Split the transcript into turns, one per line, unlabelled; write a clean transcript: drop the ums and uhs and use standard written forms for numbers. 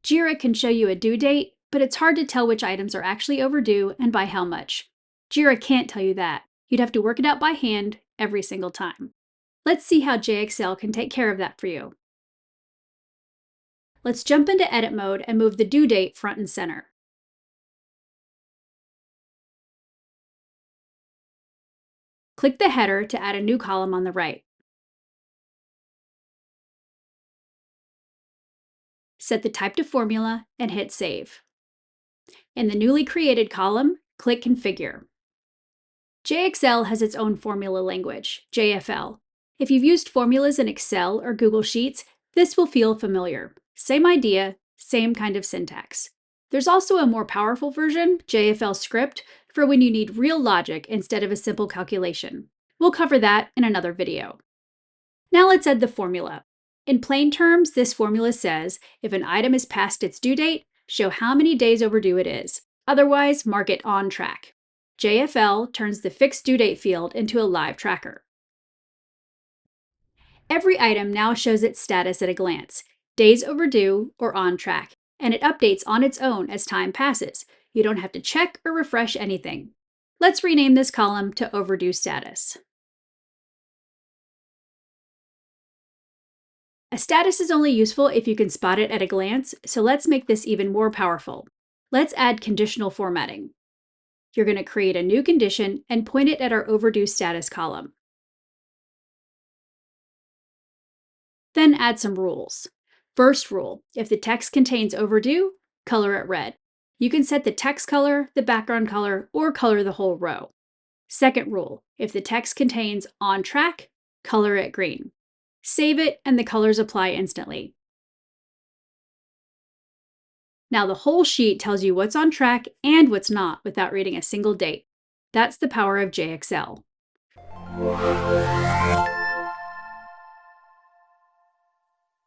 Jira can show you a due date, but it's hard to tell which items are actually overdue and by how much. Jira can't tell you that. You'd have to work it out by hand every single time. Let's see how JXL can take care of that for you. Let's jump into edit mode and move the due date front and center. Click the header to add a new column on the right. Set the type to formula and hit save. In the newly created column, click Configure. JXL has its own formula language, JFL. If you've used formulas in Excel or Google Sheets, this will feel familiar. Same idea, same kind of syntax. There's also a more powerful version, JFL Script, for when you need real logic instead of a simple calculation. We'll cover that in another video. Now let's add the formula. In plain terms, this formula says if an item is past its due date, show how many days overdue it is. Otherwise, mark it on track. JFL turns the fixed due date field into a live tracker. Every item now shows its status at a glance, days overdue or on track, and it updates on its own as time passes. You don't have to check or refresh anything. Let's rename this column to Overdue Status. A status is only useful if you can spot it at a glance, so let's make this even more powerful. Let's add conditional formatting. You're going to create a new condition and point it at our overdue status column. Then add some rules. First rule, if the text contains overdue, color it red. You can set the text color, the background color, or color the whole row. Second rule, if the text contains on track, color it green. Save it and the colors apply instantly. Now the whole sheet tells you what's on track and what's not without reading a single date. That's the power of JXL.